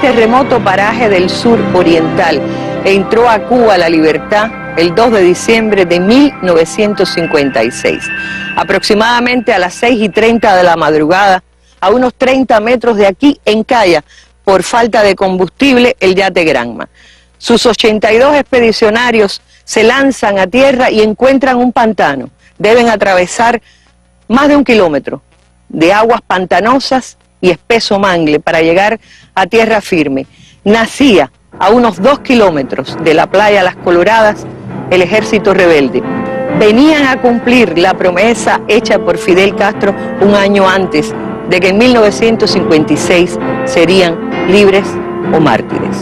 este remoto paraje del sur oriental entró a Cuba la libertad el 2 de diciembre de 1956. Aproximadamente a las 6:30 de la madrugada, a unos 30 metros de aquí, encalla por falta de combustible el yate Granma. Sus 82 expedicionarios se lanzan a tierra y encuentran un pantano. Deben atravesar más de 1 kilómetro de aguas pantanosas y espeso mangle para llegar a tierra firme. Nacía a unos 2 kilómetros de la playa Las Coloradas el ejército rebelde. Venían a cumplir la promesa hecha por Fidel Castro un año antes de que en 1956 serían libres o mártires.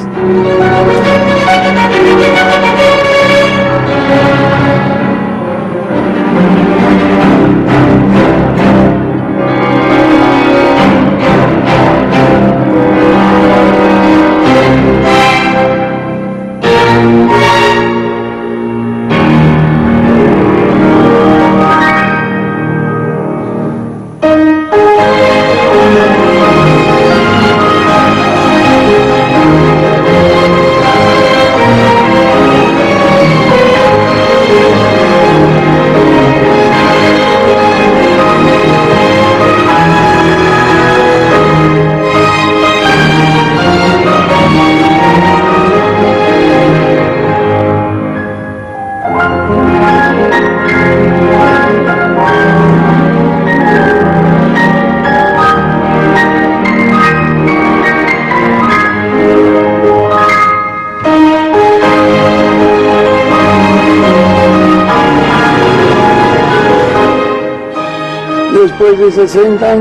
Después de 60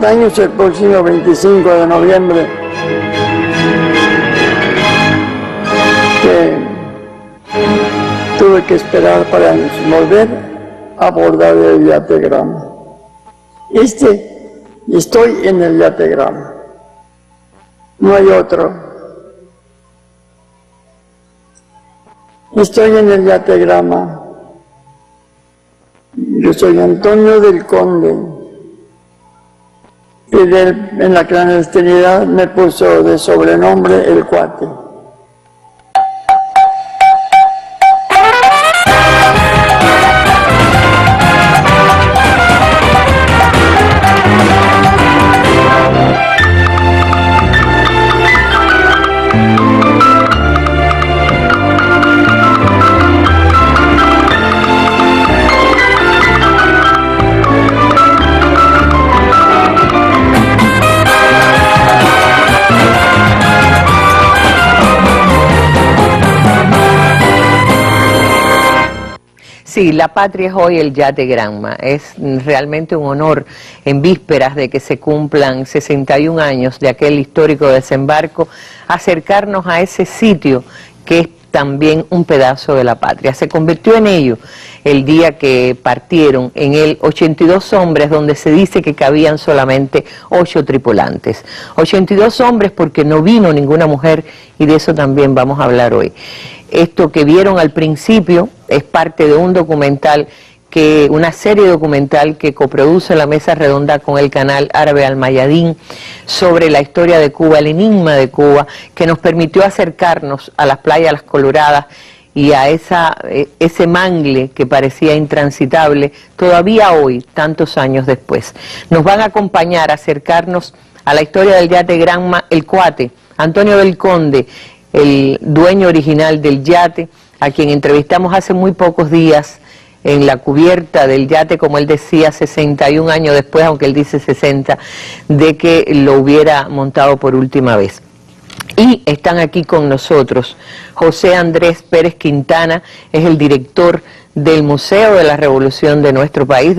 años el próximo 25 de noviembre, que tuve que esperar para volver a abordar el yate Granma. Estoy en el yate Granma, no hay otro. Estoy en el yate Granma. Yo soy Antonio del Conde. Fidel en la clandestinidad me puso de sobrenombre El Cuate. Sí, la patria es hoy el yate Granma. Es realmente un honor en vísperas de que se cumplan 61 años de aquel histórico desembarco, acercarnos a ese sitio que es también un pedazo de la patria. Se convirtió en ello el día que partieron en él 82 hombres, donde se dice que cabían solamente 8 tripulantes. 82 hombres porque no vino ninguna mujer, y de eso también vamos a hablar hoy. Esto que vieron al principio es parte de un documental, una serie documental que coproduce la Mesa Redonda con el canal árabe Al Mayadin sobre la historia de Cuba, el enigma de Cuba, que nos permitió acercarnos a las playas Las Coloradas y a ese mangle que parecía intransitable todavía hoy, tantos años después. Nos van a acompañar a acercarnos a la historia del yate Granma, El Cuate, Antonio del Conde, el dueño original del yate, a quien entrevistamos hace muy pocos días en la cubierta del yate, como él decía, 61 años después, aunque él dice 60, de que lo hubiera montado por última vez. Y están aquí con nosotros José Andrés Pérez Quintana, es el director del Museo de la Revolución de nuestro país,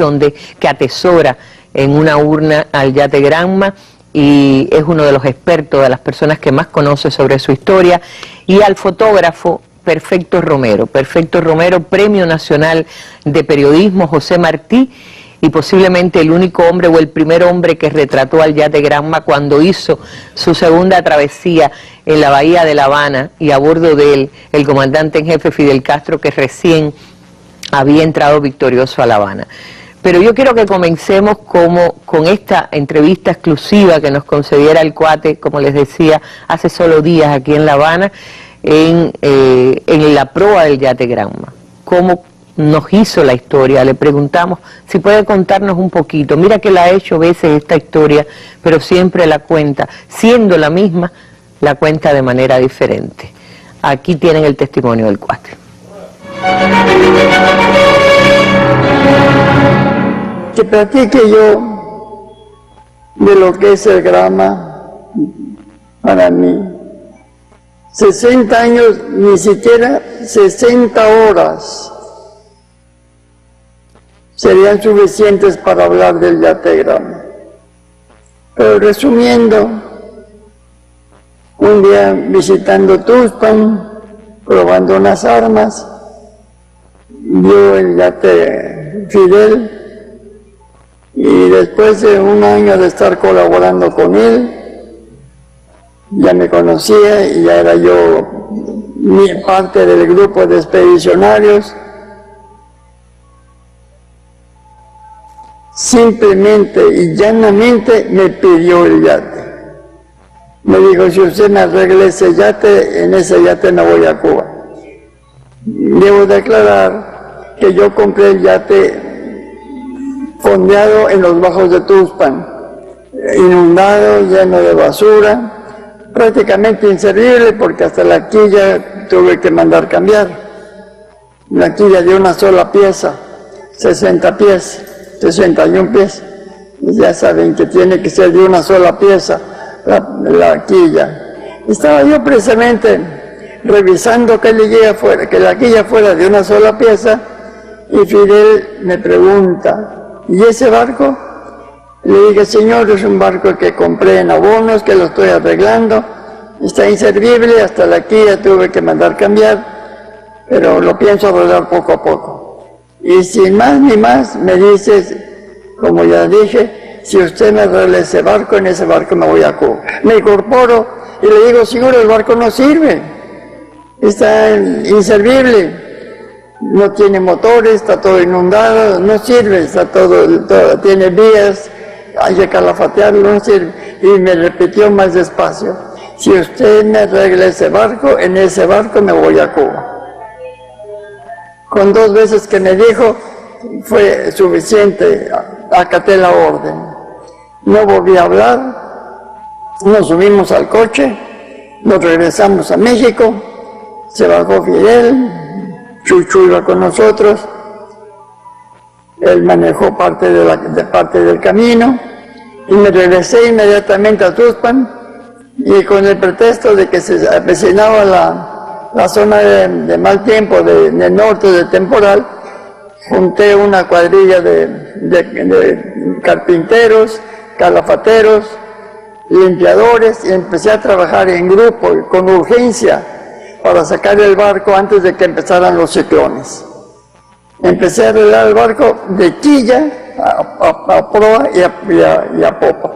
que atesora en una urna al yate Granma, y es uno de los expertos, de las personas que más conoce sobre su historia, y al fotógrafo Perfecto Romero, Premio Nacional de Periodismo José Martí, y posiblemente el único hombre o el primer hombre que retrató al yate Granma cuando hizo su segunda travesía en la bahía de La Habana, y a bordo de él el comandante en jefe Fidel Castro, que recién había entrado victorioso a La Habana. Pero yo quiero que comencemos con esta entrevista exclusiva que nos concediera el Cuate, como les decía, hace solo días aquí en La Habana, en la proa del yate Granma. Cómo nos hizo la historia, le preguntamos si puede contarnos un poquito. Mira que la ha hecho veces esta historia, pero siempre la cuenta, siendo la misma, la cuenta de manera diferente. Aquí tienen el testimonio del Cuate. Que platique yo de lo que es el Granma para mí. 60 años, ni siquiera 60 horas serían suficientes para hablar del yate Granma. Pero resumiendo, un día visitando Tuxpan, probando unas armas, vio el yate Fidel, y después de un año de estar colaborando con él, ya me conocía y ya era yo parte del grupo de expedicionarios. Simplemente y llanamente me pidió el yate. Me dijo, si usted me arregla ese yate, en ese yate no voy a Cuba. Debo declarar que yo compré el yate fondeado en los bajos de Tuxpan, inundado, lleno de basura, prácticamente inservible porque hasta la quilla tuve que mandar cambiar. Una quilla de una sola pieza, 60 pies, 61 pies. Ya saben que tiene que ser de una sola pieza la quilla. Estaba yo precisamente revisando que la quilla fuera de una sola pieza y Fidel me pregunta, ¿y ese barco? Le dije, señor, es un barco que compré en abonos, que lo estoy arreglando, está inservible, hasta la quilla tuve que mandar cambiar, pero lo pienso arreglar poco a poco. Y sin más ni más me dices, como ya dije, si usted me arregla ese barco, en ese barco me voy a Cuba. Me incorporo y le digo, señor, el barco no sirve, está inservible. No tiene motores, está todo inundado, no sirve, está todo, tiene vías, hay que calafatearlo, no sirve. Y me repitió más despacio, si usted me arregla ese barco, en ese barco me voy a Cuba. Con 2 veces que me dijo, fue suficiente, acaté la orden. No volví a hablar, nos subimos al coche, nos regresamos a México, se bajó Fidel, Chuchu iba con nosotros, él manejó parte del camino y me regresé inmediatamente a Tuxpan y con el pretexto de que se avecinaba la zona de mal tiempo del norte de temporal, junté una cuadrilla de carpinteros, calafateros, limpiadores y empecé a trabajar en grupo con urgencia para sacar el barco antes de que empezaran los ciclones. Empecé a arreglar el barco de quilla a proa y a popa.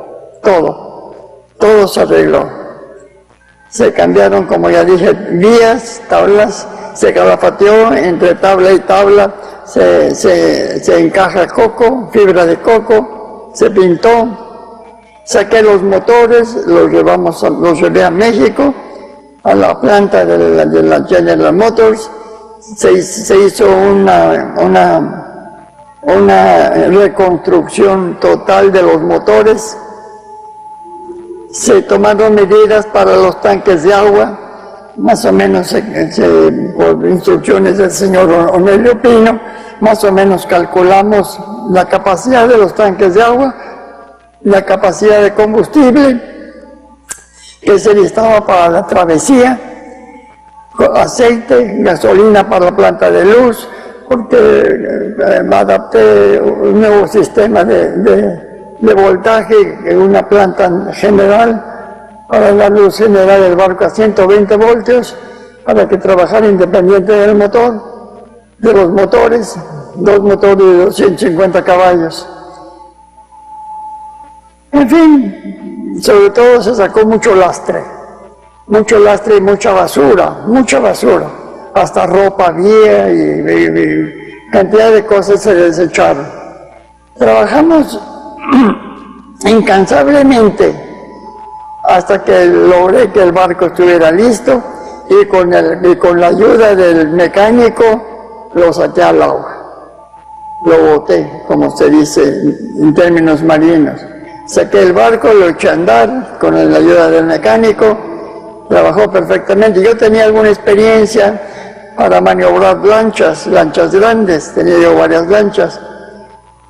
Todo se arregló. Se cambiaron, como ya dije, vías, tablas, se calafateó entre tabla y tabla, se encaja coco, fibra de coco, se pintó, saqué los motores, los llevé a México, a la planta de la General Motors, se hizo una reconstrucción total de los motores, se tomaron medidas para los tanques de agua, más o menos por instrucciones del señor Onelio Pino, más o menos calculamos la capacidad de los tanques de agua, la capacidad de combustible que se necesitaba para la travesía, aceite, gasolina para la planta de luz, porque adapté un nuevo sistema de voltaje en una planta general para la luz general del barco a 120 voltios para que trabajara independiente del motor, de los motores, 2 motores de 250 caballos. En fin, sobre todo se sacó mucho lastre y mucha basura, hasta ropa vieja y cantidad de cosas se desecharon. Trabajamos incansablemente hasta que logré que el barco estuviera listo y con la ayuda del mecánico lo saqué al agua. Lo boté, como se dice en términos marinos. Saqué el barco, lo eché a andar con la ayuda del mecánico, trabajó perfectamente. Yo tenía alguna experiencia para maniobrar lanchas grandes, tenía yo varias lanchas.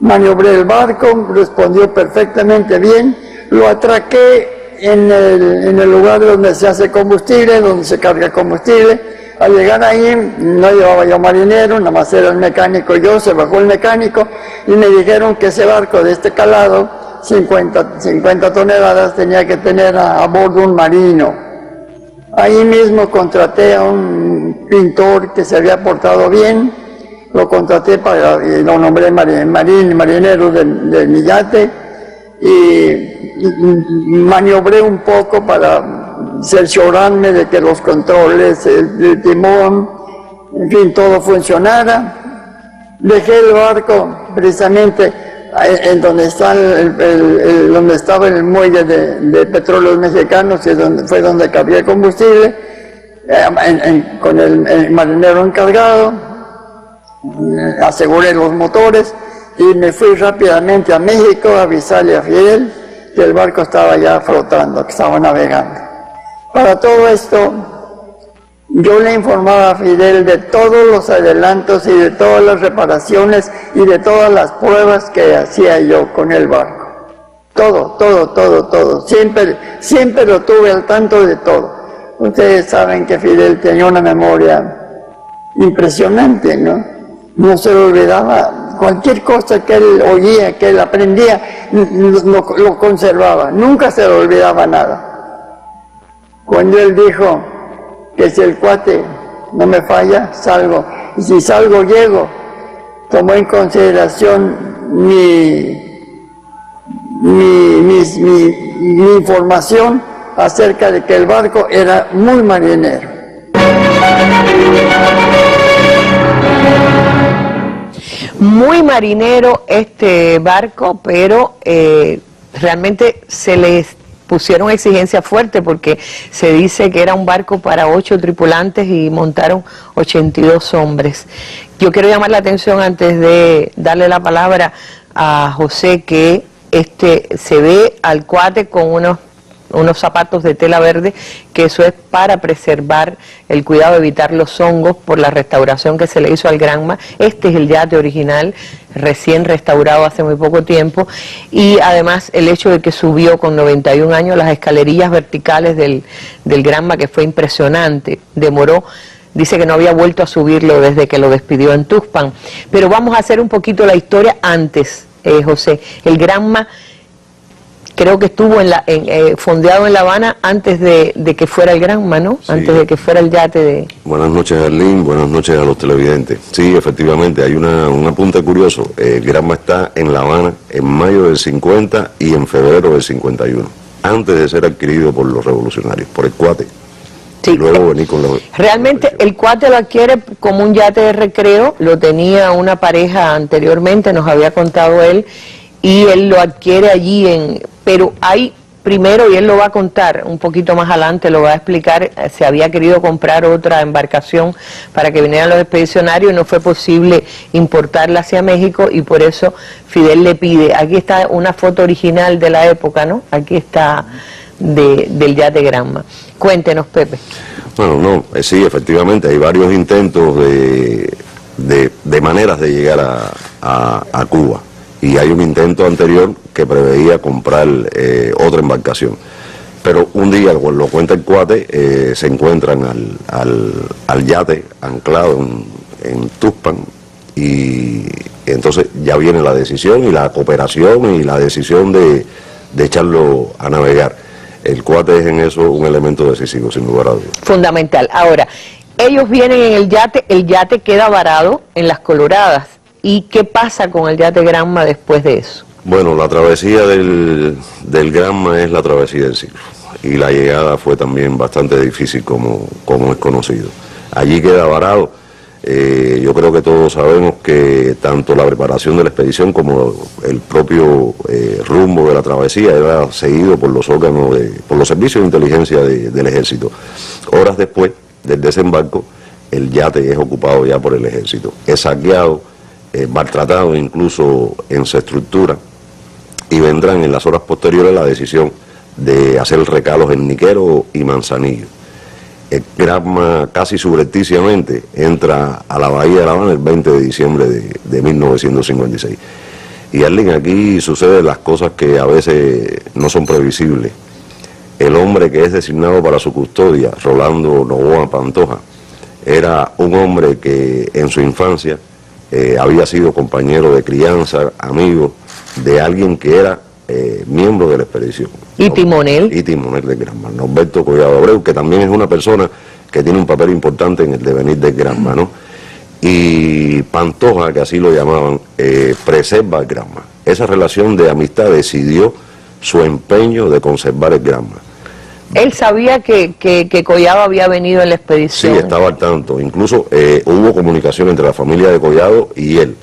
Maniobré el barco, respondió perfectamente bien, lo atraqué en el lugar donde se hace combustible, donde se carga combustible. Al llegar ahí, no llevaba yo marinero, nada más era el mecánico y yo, se bajó el mecánico y me dijeron que ese barco de este calado, 50 toneladas, tenía que tener a bordo un marino. Ahí mismo contraté a un pintor que se había portado bien, lo contraté y lo nombré marinero de mi yate y maniobré un poco para cerciorarme de que los controles, el timón, en fin, todo funcionara. Dejé el barco precisamente en donde estaba el muelle de Petróleos Mexicanos, y fue donde cargué combustible, con el marinero encargado, aseguré los motores y me fui rápidamente a México a avisarle a Fidel que el barco estaba ya flotando, que estaba navegando. Para todo esto, yo le informaba a Fidel de todos los adelantos y de todas las reparaciones y de todas las pruebas que hacía yo con el barco. Todo. Siempre lo tuve al tanto de todo. Ustedes saben que Fidel tenía una memoria impresionante, ¿no? No se le olvidaba cualquier cosa que él oía, que él aprendía, lo conservaba. Nunca se le olvidaba nada. Cuando él dijo que si el cuate no me falla, salgo. Y si salgo, llego. Tomó en consideración mi información acerca de que el barco era muy marinero. Muy marinero este barco, pero realmente se les pusieron exigencias fuertes porque se dice que era un barco para 8 tripulantes y montaron 82 hombres. Yo quiero llamar la atención antes de darle la palabra a José que se ve al cuate con unos zapatos de tela verde, que eso es para preservar el cuidado, evitar los hongos por la restauración que se le hizo al Granma. Este es el yate original, recién restaurado hace muy poco tiempo, y además el hecho de que subió con 91 años las escalerillas verticales del Granma, que fue impresionante, demoró, dice que no había vuelto a subirlo desde que lo despidió en Tuxpan. Pero vamos a hacer un poquito la historia antes, José. El Granma creo que estuvo fondeado en La Habana antes de que fuera el Granma, ¿no? Sí. Antes de que fuera el yate de... Buenas noches, Arlene, buenas noches a los televidentes. Sí, efectivamente, hay un apunte curioso. El Granma está en La Habana en mayo del 50 y en febrero del 51, antes de ser adquirido por los revolucionarios, por el cuate. Sí, luego venir con realmente el cuate lo adquiere como un yate de recreo, lo tenía una pareja anteriormente, nos había contado él, y él lo adquiere allí pero hay primero, y él lo va a contar un poquito más adelante, lo va a explicar, se había querido comprar otra embarcación para que vinieran los expedicionarios y no fue posible importarla hacia México, y por eso Fidel le pide, aquí está una foto original de la época, ¿no? Aquí está del yate Granma. Cuéntenos, Pepe. Bueno, sí, efectivamente, hay varios intentos de maneras de llegar a Cuba. Y hay un intento anterior que preveía comprar otra embarcación. Pero un día, lo cuenta el cuate, se encuentran al yate anclado en Tuxpan, y entonces ya viene la decisión y la cooperación y la decisión de echarlo a navegar. El cuate es en eso un elemento decisivo, sin lugar a dudas. Fundamental. Ahora, ellos vienen en el yate queda varado en Las Coloradas. ¿Y qué pasa con el yate Granma después de eso? Bueno, la travesía del Granma es la travesía del siglo, y la llegada fue también bastante difícil como es conocido. Allí queda varado, Yo creo que todos sabemos que tanto la preparación de la expedición como el propio rumbo de la travesía era seguido por los órganos, por los servicios de inteligencia del ejército. Horas después del desembarco, el yate es ocupado ya por el ejército, es saqueado, maltratado incluso en su estructura, y vendrán en las horas posteriores la decisión de hacer recalos en Niquero y Manzanillo. El Granma casi subrepticiamente entra a la bahía de La Habana el 20 de diciembre de 1956. Y Arlene, aquí suceden las cosas que a veces no son previsibles. El hombre que es designado para su custodia, Rolando Novoa Pantoja, era un hombre que en su infancia había sido compañero de crianza, amigo de alguien que era miembro de la expedición. ¿Y timonel? Y timonel del Granma, Norberto Collado Abreu, que también es una persona que tiene un papel importante en el devenir del Granma, ¿no? Y Pantoja, que así lo llamaban, preserva el Granma. Esa relación de amistad decidió su empeño de conservar el Granma. Él sabía que Collado había venido en la expedición. Sí, estaba al tanto. Incluso hubo comunicación entre la familia de Collado y él.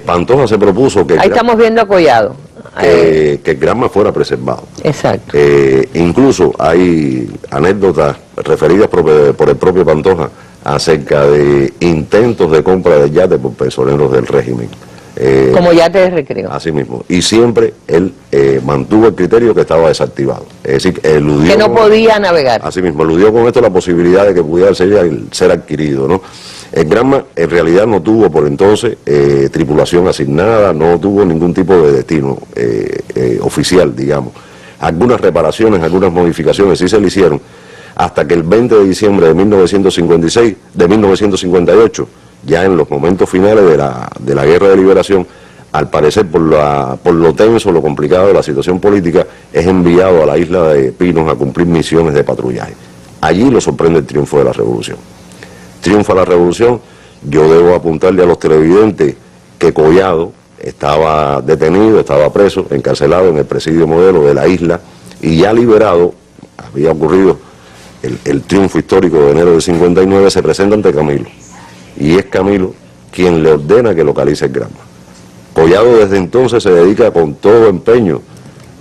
Pantoja se propuso que... Ahí estamos viendo a Collado. Que el Granma fuera preservado. Exacto. Incluso hay anécdotas referidas por el propio Pantoja acerca de intentos de compra de yate por personeros del régimen. Como yate de recreo. Así mismo. Y siempre él mantuvo el criterio que estaba desactivado. Es decir, eludió... Que no podía navegar. Así mismo, eludió con esto la posibilidad de que pudiera ser adquirido, ¿no? El Granma en realidad no tuvo por entonces tripulación asignada, no tuvo ningún tipo de destino oficial, digamos. Algunas reparaciones, algunas modificaciones sí se le hicieron, hasta que el 20 de diciembre de 1958, ya en los momentos finales de la Guerra de Liberación, al parecer por lo tenso, lo complicado de la situación política, es enviado a la isla de Pinos a cumplir misiones de patrullaje. Allí lo sorprende el triunfo de la revolución. Triunfa la revolución. Yo debo apuntarle a los televidentes que Collado estaba detenido, estaba preso, encarcelado en el presidio Modelo de la isla, y ya liberado, había ocurrido el triunfo histórico de enero del 59, se presenta ante Camilo, y es Camilo quien le ordena que localice el Granma. Collado desde entonces se dedica con todo empeño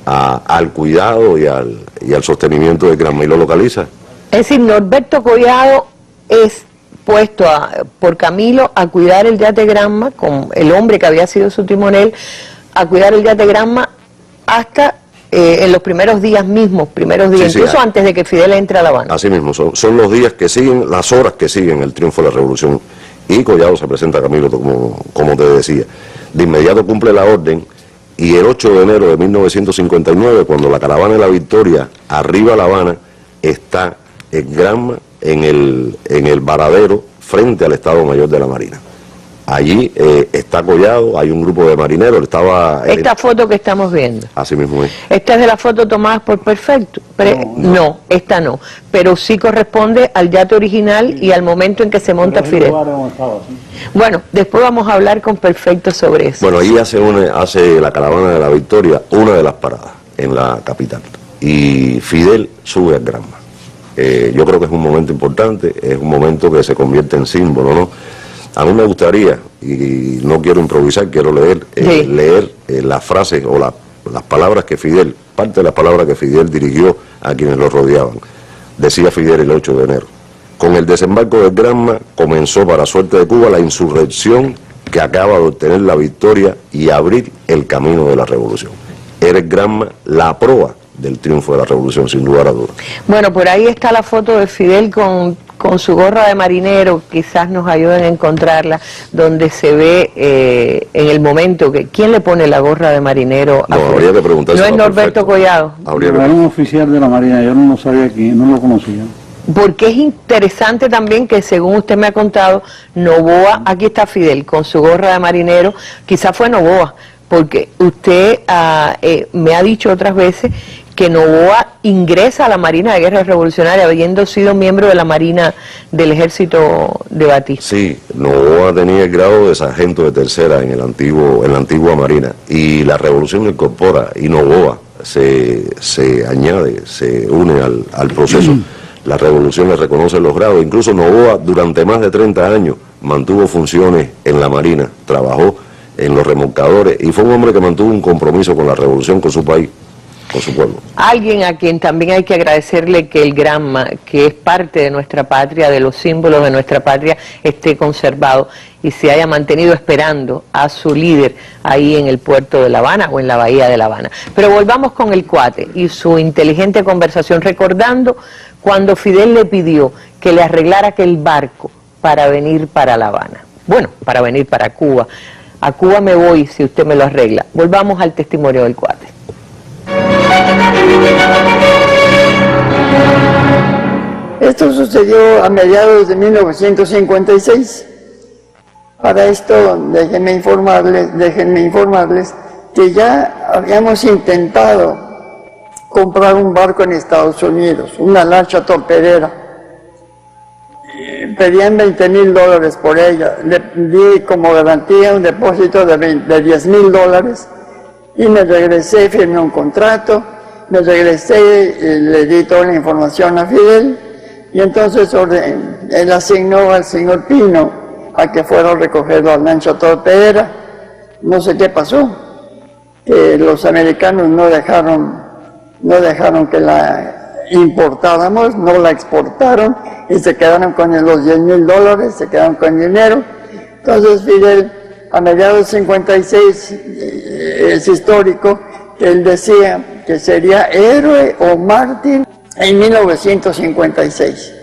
al cuidado y al sostenimiento del Granma, y lo localiza. Es decir, Norberto Collado es puesto por Camilo a cuidar el yate Granma, con el hombre que había sido su timonel, a cuidar el yate Granma hasta en los primeros días mismos, incluso antes de que Fidel entre a La Habana. Así mismo, son los días que siguen, las horas que siguen el triunfo de la revolución, y Collado se presenta a Camilo, como te decía. De inmediato cumple la orden, y el 8 de enero de 1959, cuando la caravana de la Victoria arriba a La Habana, está el Granma en el varadero frente al Estado Mayor de la Marina. Allí está Collado, hay un grupo de marineros, Esta foto que estamos viendo. Así mismo es. Esta es de la foto tomada por Perfecto. No, esta no. Pero sí corresponde al yate original y al momento en que se monta Fidel. Bueno, después vamos a hablar con Perfecto sobre eso. Bueno, ahí hace la caravana de la Victoria una de las paradas en la capital. Y Fidel sube al Granma. Yo creo que es un momento importante, es un momento que se convierte en símbolo, ¿no? A mí me gustaría, y no quiero improvisar, quiero leer las frases o las palabras que Fidel, parte de las palabras que Fidel dirigió a quienes lo rodeaban. Decía Fidel el 8 de enero: con el desembarco del Granma comenzó, para suerte de Cuba, la insurrección que acaba de obtener la victoria y abrir el camino de la revolución. Era el Granma la proa del triunfo de la revolución, sin lugar a dudas. Bueno, por ahí está la foto de Fidel con su gorra de marinero, quizás nos ayuden a encontrarla, donde se ve en el momento que... ¿Quién le pone la gorra de marinero a Fidel? Habría que preguntarse. No es Norberto Collado. Era un oficial de la Marina, yo no sabía quién, no lo conocía. Porque es interesante también que, según usted me ha contado, Novoa, aquí está Fidel con su gorra de marinero, quizás fue Novoa, porque usted me ha dicho otras veces que Novoa ingresa a la Marina de Guerra Revolucionaria, habiendo sido miembro de la Marina del Ejército de Batista. Sí, Novoa tenía el grado de sargento de tercera en la antigua Marina, y la revolución lo incorpora, y Novoa se añade, se une al proceso. La revolución le reconoce los grados, incluso Novoa durante más de 30 años mantuvo funciones en la Marina, trabajó en los remolcadores y fue un hombre que mantuvo un compromiso con la revolución, con su país, con su pueblo. Alguien a quien también hay que agradecerle que el Granma, que es parte de nuestra patria, de los símbolos de nuestra patria, esté conservado y se haya mantenido esperando a su líder ahí en el puerto de La Habana o en la bahía de La Habana. Pero volvamos con el cuate y su inteligente conversación, recordando cuando Fidel le pidió que le arreglara aquel barco para venir para La Habana. Bueno, para venir para Cuba. A Cuba me voy si usted me lo arregla. Volvamos al testimonio del cuate. Esto sucedió a mediados de 1956. Para esto, déjenme informarles que ya habíamos intentado comprar un barco en Estados Unidos, una lancha torpedera. Pedían $20,000 por ella. Le di como garantía un depósito de $10,000 y me regresé, firmé un contrato, me regresé, le di toda la información a Fidel y entonces él asignó al señor Pino a que fuera a recoger la lancha torpedera. No sé qué pasó, que los americanos no dejaron que la importáramos, no la exportaron y se quedaron con los $10,000, se quedaron con dinero. Entonces Fidel, a mediados de 56, es histórico, que él decía que sería héroe o mártir en 1956.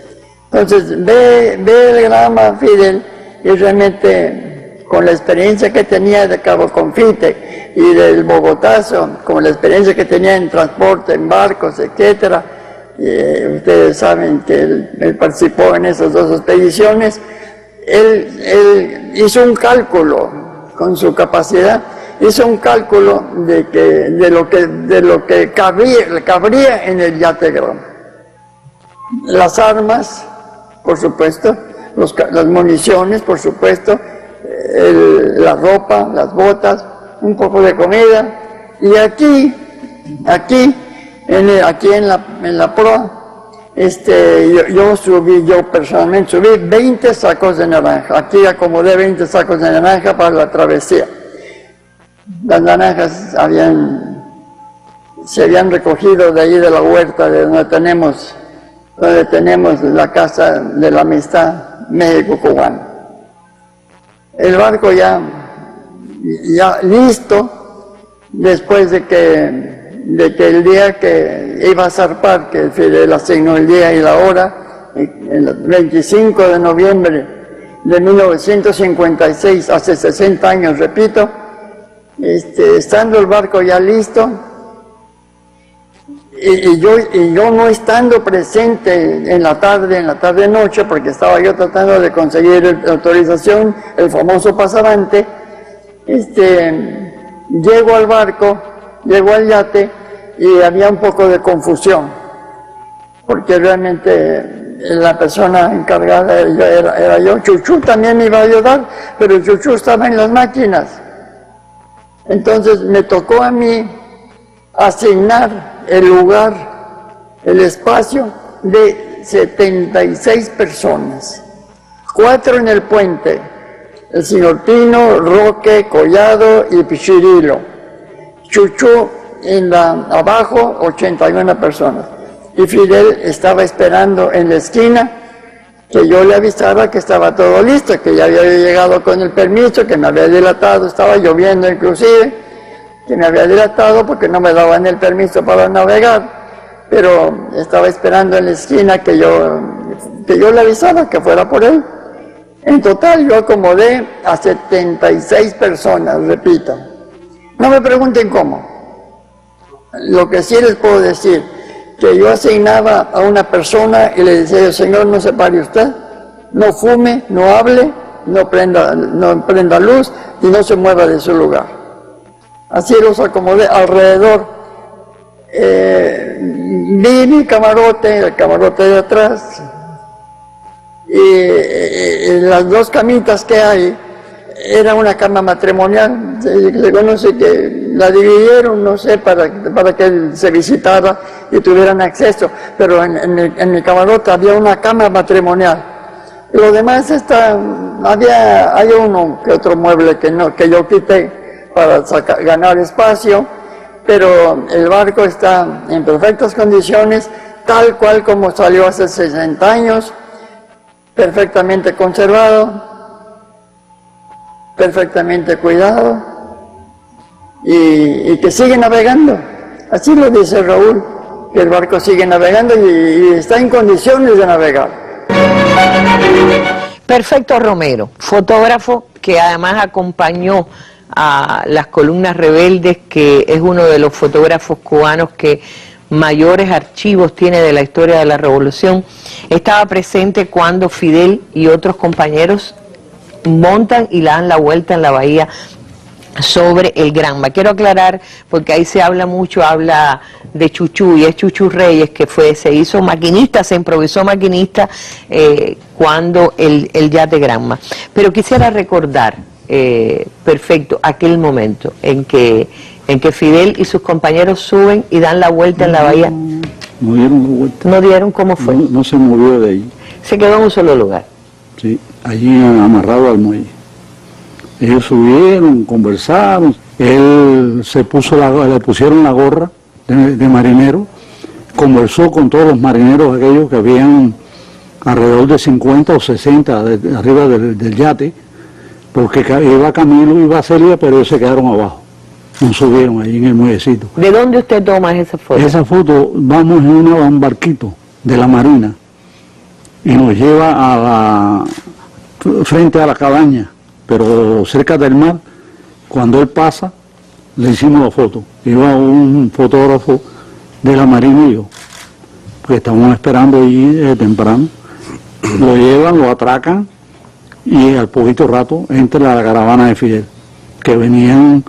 Entonces ve el Granma Fidel y realmente con la experiencia que tenía de Cabo Confite y del Bogotazo, con la experiencia que tenía en transporte, en barcos, etcétera, ustedes saben que él participó en esas dos expediciones. Él hizo un cálculo con su capacidad, hizo un cálculo de lo que cabría en el yate Granma. Las armas, por supuesto, las municiones, por supuesto, la ropa, las botas, un poco de comida. Y aquí en la proa, yo personalmente subí 20 sacos de naranja. Aquí acomodé 20 sacos de naranja para la travesía. Las naranjas se habían recogido de ahí de la huerta de donde tenemos la Casa de la Amistad México-Cubana. El barco ya listo, después de que el día que iba a zarpar, que Fidel asignó el día y la hora, el 25 de noviembre de 1956, hace 60 años, repito, estando el barco ya listo, y yo no estando presente en la tarde-noche, porque estaba yo tratando de conseguir la autorización, el famoso pasavante, llego al barco, llego al yate, y había un poco de confusión, porque realmente la persona encargada era yo. Chuchú también me iba a ayudar, pero Chuchú estaba en las máquinas. Entonces me tocó a mí asignar el lugar, el espacio de 76 personas, 4 en el puente, el señor Pino, Roque, Collado y Pichirilo. Chuchú abajo, 81 personas. Y Fidel estaba esperando en la esquina que yo le avisara que estaba todo listo, que ya había llegado con el permiso, que me había dilatado, estaba lloviendo inclusive, que me había dilatado porque no me daban el permiso para navegar, pero estaba esperando en la esquina que yo le avisara que fuera por él. En total yo acomodé a 76 personas, repito. No me pregunten cómo. Lo que sí les puedo decir, que yo asignaba a una persona y le decía, señor, no se pare usted, no fume, no hable, no prenda luz y no se mueva de su lugar. Así los acomodé alrededor. Vi mi camarote, el camarote de atrás, y las dos camitas que hay, era una cama matrimonial, se conoce que la dividieron, no sé, para que él se visitara y tuvieran acceso, pero en mi camarote había una cama matrimonial. Lo demás está, hay uno que otro mueble que yo quité para ganar espacio, pero el barco está en perfectas condiciones, tal cual como salió hace 60 años, perfectamente conservado, perfectamente cuidado, y que sigue navegando. Así lo dice Raúl, que el barco sigue navegando y está en condiciones de navegar. Perfecto Romero, fotógrafo que además acompañó a las Columnas Rebeldes, que es uno de los fotógrafos cubanos que mayores archivos tiene de la historia de la revolución. Estaba presente cuando Fidel y otros compañeros montan y le dan la vuelta en la bahía sobre el Granma. Quiero aclarar, porque ahí se habla mucho, habla de Chuchú, y es Chuchú Reyes, que se hizo maquinista, se improvisó maquinista cuando el yate Granma. Pero quisiera recordar, perfecto, aquel momento en que Fidel y sus compañeros suben y dan la vuelta en la bahía. No dieron la vuelta. ¿No dieron? ¿Cómo fue? No se movió de ahí. Se quedó en un solo lugar. Sí, allí amarrado al muelle. Ellos subieron, conversaron, él le pusieron la gorra de marinero, conversó con todos los marineros aquellos que habían alrededor de 50 o 60 arriba del yate, porque iba Camilo, iba Celia, pero ellos se quedaron abajo, no subieron allí en el muellecito. ¿De dónde usted toma esa foto? Esa foto, vamos en un barquito de la Marina y nos lleva frente a la cabaña, pero cerca del mar. Cuando él pasa, le hicimos la foto. Iba un fotógrafo de la Marina y yo, porque estábamos esperando allí temprano. Lo llevan, lo atracan y al poquito rato entra la caravana de Fidel, que venían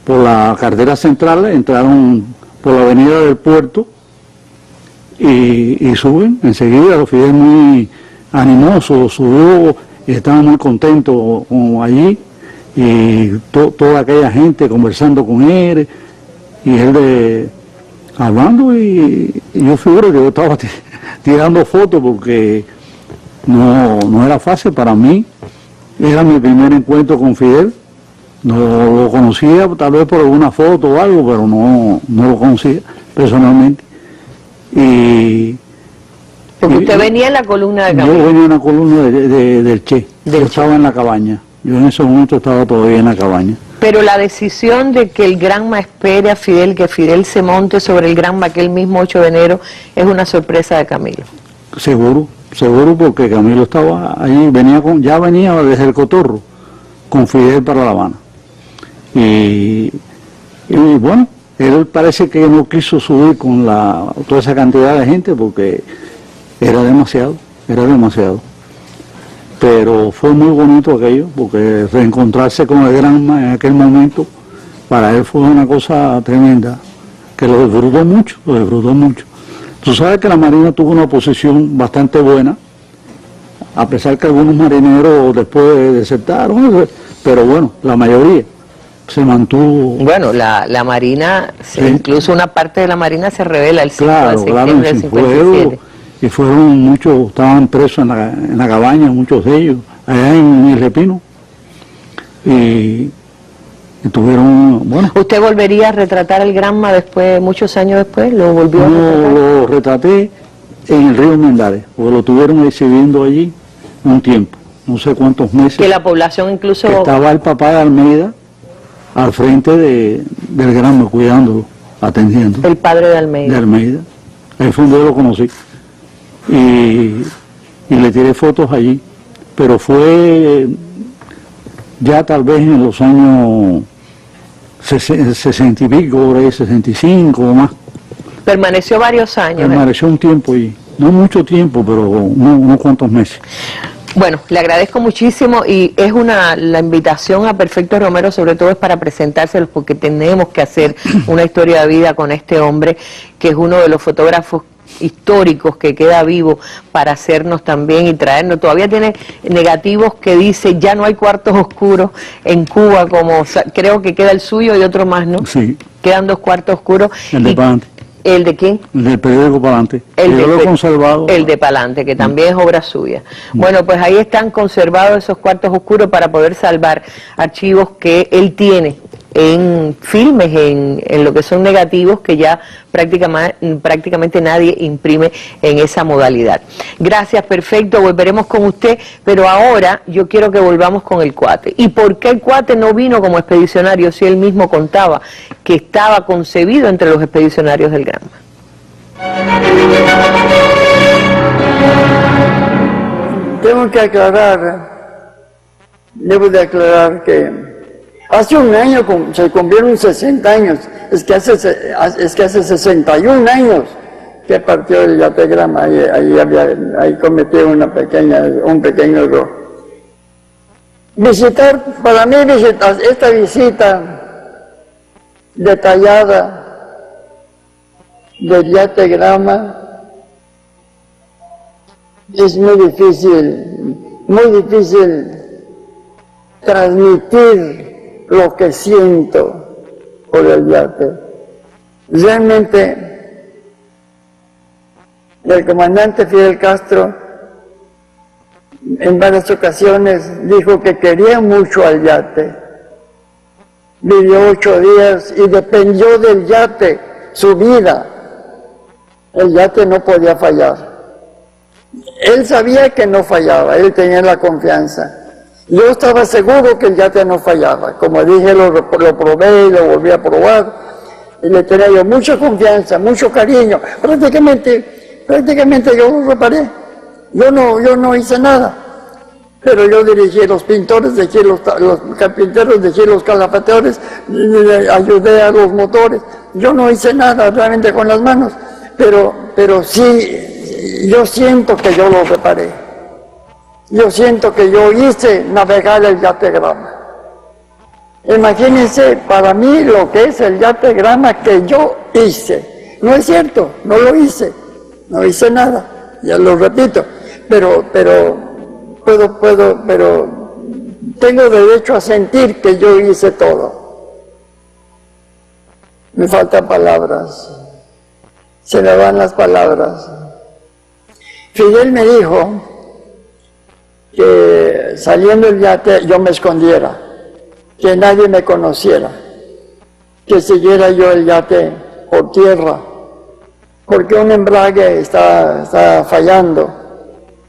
por la carretera central, entraron por la avenida del puerto y suben enseguida. Fidel muy animoso, subió y estaba muy contento allí, y toda aquella gente conversando con él, y él hablando, y yo figuro que yo estaba tirando fotos porque no era fácil para mí. Era mi primer encuentro con Fidel. No lo conocía tal vez por alguna foto o algo, pero no lo conocía personalmente. Porque usted venía en la columna de Camilo. Yo venía en la columna del Che. Yo estaba en la cabaña. Yo en ese momento estaba todavía en la cabaña. Pero la decisión de que el Granma espere a Fidel, que Fidel se monte sobre el Granma aquel mismo 8 de enero, es una sorpresa de Camilo. Seguro, porque Camilo estaba ahí, ya venía desde el Cotorro, con Fidel para La Habana. Y bueno, él parece que no quiso subir con toda esa cantidad de gente porque era demasiado. Pero fue muy bonito aquello, porque reencontrarse con el Granma en aquel momento, para él fue una cosa tremenda, que lo disfrutó mucho. Tú sabes que la Marina tuvo una posición bastante buena, a pesar que algunos marineros después desertaron, pero bueno, la mayoría se mantuvo. Bueno, la Marina, sí. Incluso una parte de la Marina se revela el 5 de septiembre del 57. Y fueron muchos, estaban presos en la cabaña, muchos de ellos, allá en el Repino. Y tuvieron, bueno. ¿Usted volvería a retratar el Granma después, muchos años después? ¿Lo volvió a retratar? Lo retraté en el río Mendares, porque lo tuvieron exhibiendo allí un tiempo, no sé cuántos meses. Que la población incluso... Que estaba el papá de Almeida al frente del Granma, cuidándolo, atendiendo. El padre de Almeida. De Almeida. Ahí fue donde yo lo conocí. Y le tiré fotos allí, pero fue ya tal vez en los años 60 y pico, por ahí 65 o más. Permaneció varios años. Permaneció un tiempo allí, no mucho tiempo, pero unos cuantos meses. Bueno, le agradezco muchísimo, y es la invitación a Perfecto Romero sobre todo es para presentárselos, porque tenemos que hacer una historia de vida con este hombre, que es uno de los fotógrafos históricos que queda vivo para hacernos también y traernos. Todavía tiene negativos que dice ya no hay cuartos oscuros en Cuba, como creo que queda el suyo y otro más, ¿no? Sí. Quedan 2 cuartos oscuros. El de Pante. ¿El de quién? Del periódico Palante. El Yo lo he conservado. El de Palante, que también es obra suya. Bueno, pues ahí están conservados esos cuartos oscuros para poder salvar archivos que él tiene en filmes, en lo que son negativos, que ya prácticamente nadie imprime en esa modalidad. Gracias, perfecto, volveremos con usted, pero ahora yo quiero que volvamos con el Cuate. ¿Y por qué el Cuate no vino como expedicionario si él mismo contaba que estaba concebido entre los expedicionarios del Granma? Tengo que aclarar, debo de aclarar que hace un año se cumplieron 60 años, es que hace 61 años que partió el yate Granma, ahí cometí un pequeño error. Para mí esta visita detallada del yate Granma es muy difícil transmitir lo que siento por el yate. Realmente, el comandante Fidel Castro en varias ocasiones dijo que quería mucho al yate. Vivió 8 días y dependió del yate su vida. El yate no podía fallar. Él sabía que no fallaba, él tenía la confianza. Yo estaba seguro que el yate no fallaba. Como dije, lo probé y lo volví a probar. Y le tenía yo mucha confianza, mucho cariño. Prácticamente yo lo reparé. Yo no hice nada. Pero yo dirigí los pintores, dejé los carpinteros, dejé los calafateadores, ayudé a los motores. Yo no hice nada realmente con las manos. Pero sí, yo siento que yo lo reparé. Yo siento que yo hice navegar el yate Granma. Imagínense para mí lo que es el yate Granma que yo hice. No es cierto, no lo hice, no hice nada, ya lo repito, pero tengo derecho a sentir que yo hice todo. Me faltan palabras, se me van las palabras. Fidel me dijo que saliendo el yate yo me escondiera, que nadie me conociera, que siguiera yo el yate por tierra, porque un embrague está fallando,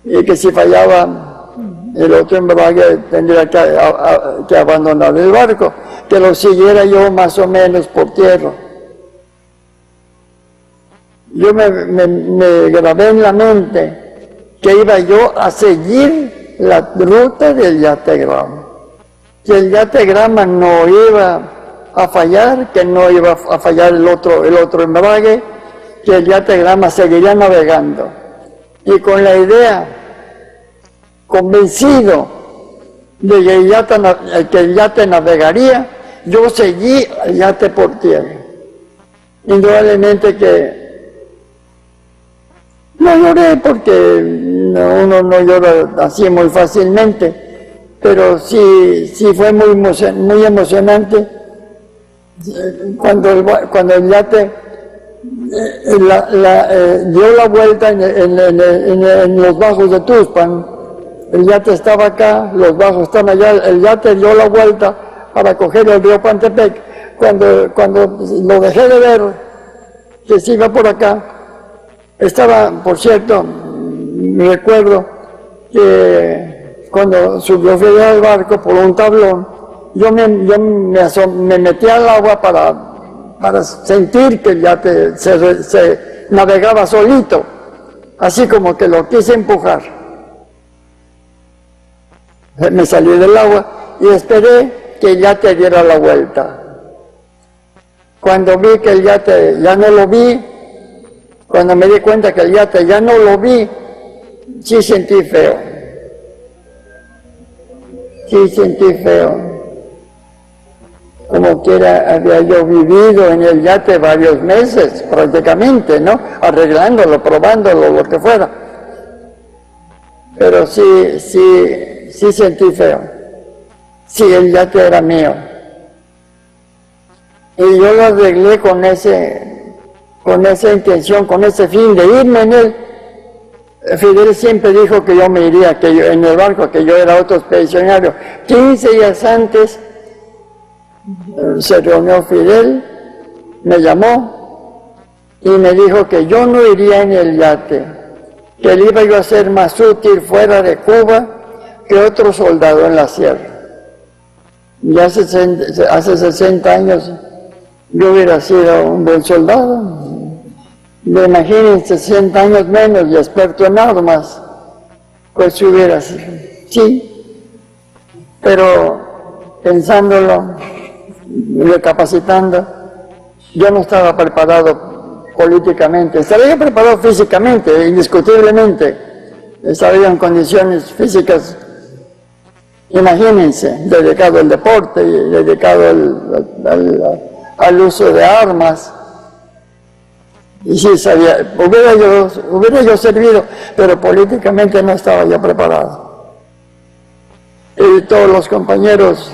y que si fallaba el otro embrague tendría que abandonar el barco, que lo siguiera yo más o menos por tierra. Yo me grabé en la mente que iba yo a seguir la ruta del yate Granma, que el yate Granma no iba a fallar, que no iba a fallar el otro embrague, que el yate Granma seguiría navegando. Y con la idea, convencido de que el yate navegaría, yo seguí el yate por tierra. Indudablemente que no lloré porque uno no llora así muy fácilmente, pero sí fue muy emocionante cuando el yate dio la vuelta en los bajos de Tuxpan. El yate estaba acá, los bajos están allá, el yate dio la vuelta para coger el río Pantepec. Cuando lo dejé de ver, que se iba por acá, estaba, por cierto, me recuerdo que cuando subió Fidel al barco por un tablón, yo me metí al agua para sentir que el yate se navegaba solito, así como que lo quise empujar. Me salí del agua y esperé que el yate diera la vuelta. Cuando vi que el yate ya no lo vi, cuando me di cuenta que el yate ya no lo vi, sí sentí feo. Sí sentí feo. Como quiera, había yo vivido en el yate varios meses, prácticamente, ¿no? Arreglándolo, probándolo, lo que fuera. Pero sí sentí feo. Sí, el yate era mío. Y yo lo arreglé con ese con esa intención, con ese fin de irme en él. Fidel siempre dijo que yo me iría, que yo, en el barco, que yo era otro expedicionario. 15 días antes se reunió Fidel, me llamó y me dijo que yo no iría en el yate, que él iba yo a ser más útil fuera de Cuba que otro soldado en la sierra. Y hace 60 años yo hubiera sido un buen soldado. Me imaginen 60 años menos y experto en armas, pues si hubiera sido, sí, pero pensándolo, recapacitando, yo no estaba preparado políticamente, estaría preparado físicamente, indiscutiblemente, estaría en condiciones físicas, imagínense, dedicado al deporte, dedicado al uso de armas. Y sí, hubiera yo servido, pero políticamente no estaba yo preparado. Y todos los compañeros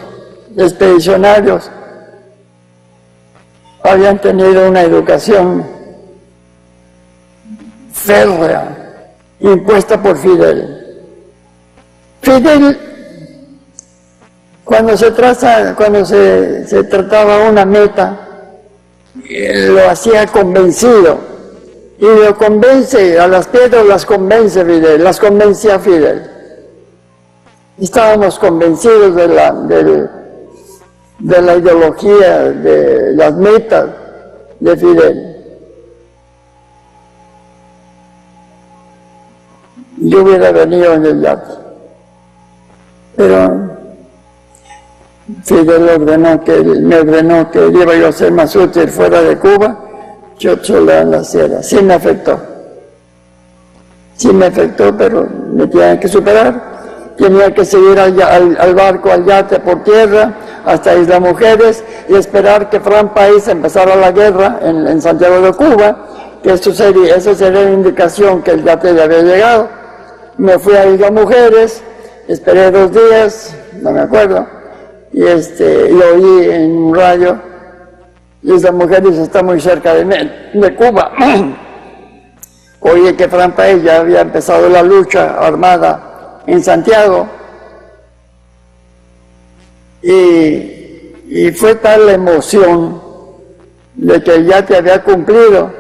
expedicionarios habían tenido una educación férrea, impuesta por Fidel. Fidel, cuando se trataba una meta, lo hacía convencido, y lo convence, a las piedras las convence Fidel, las convencía Fidel. Estábamos convencidos de la ideología, de las metas de Fidel. Yo hubiera venido en el yate, pero Fidel me ordenó que iba yo a ser más útil fuera de Cuba, yo sola en la sierra. Sí me afectó, pero me tenía que superar. Tenía que seguir al barco, al yate por tierra, hasta Isla Mujeres, y esperar que Fran País empezara la guerra en Santiago de Cuba, que esa sería la indicación que el yate ya había llegado. Me fui a Isla Mujeres, esperé 2 días, no me acuerdo, y lo oí en un radio. Isla Mujeres está muy cerca de Cuba. Oí que Fran País ya había empezado la lucha armada en Santiago, y fue tal la emoción de que el yate había cumplido.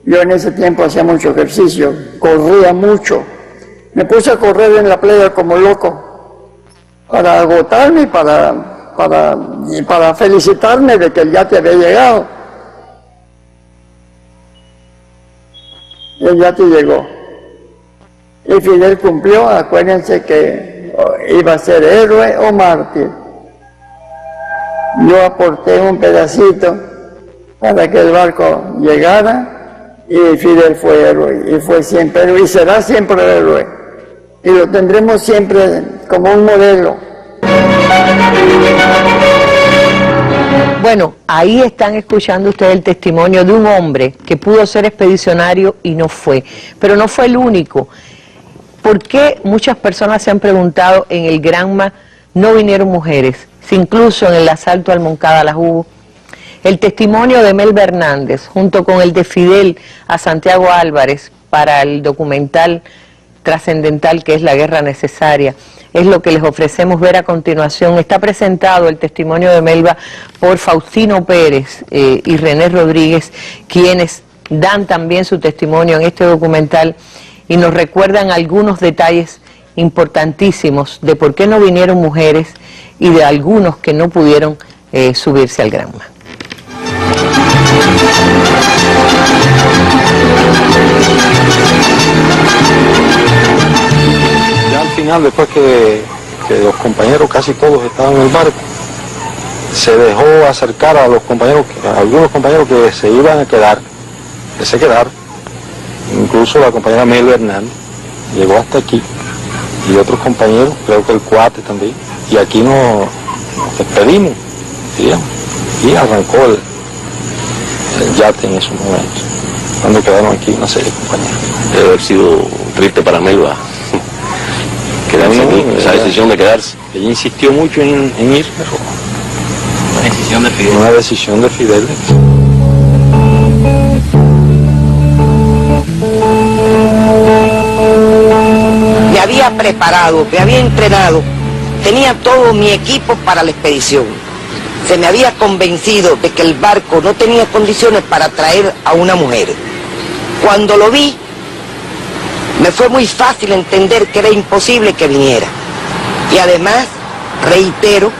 Yo en ese tiempo hacía mucho ejercicio, corría mucho, me puse a correr en la playa como loco para agotarme y para felicitarme de que el yate había llegado. El yate llegó y Fidel cumplió. Acuérdense que iba a ser héroe o mártir. Yo aporté un pedacito para que el barco llegara, y Fidel fue héroe, y fue siempre héroe, y será siempre héroe, y lo tendremos siempre como un modelo. Bueno, ahí están escuchando ustedes el testimonio de un hombre que pudo ser expedicionario y no fue, pero no fue el único. ¿Por qué muchas personas se han preguntado en el Granma no vinieron mujeres? Si incluso en el asalto al Moncada las hubo. El testimonio de Melba Hernández, junto con el de Fidel a Santiago Álvarez para el documental trascendental que es La Guerra Necesaria, es lo que les ofrecemos ver a continuación. Está presentado el testimonio de Melba por Faustino Pérez y René Rodríguez, quienes dan también su testimonio en este documental y nos recuerdan algunos detalles importantísimos de por qué no vinieron mujeres y de algunos que no pudieron subirse al Granma. Ya al final, después que los compañeros casi todos estaban en el barco, se dejó acercar a los compañeros, a algunos compañeros que se iban a quedar, que se quedaron. Incluso la compañera Melba Hernández llegó hasta aquí, y otros compañeros, creo que el Cuate también, y aquí nos despedimos, digamos, y arrancó el yate en esos momentos, cuando quedaron aquí una serie de compañeros. Debe haber sido triste para Melba quedarse aquí, esa decisión de quedarse. Ella insistió mucho en ir, pero Una decisión de Fidel. una decisión de Fidel. preparado, me había entrenado, tenía todo mi equipo para la expedición. Se me había convencido de que el barco no tenía condiciones para traer a una mujer. Cuando lo vi, me fue muy fácil entender que era imposible que viniera. Y además, reitero,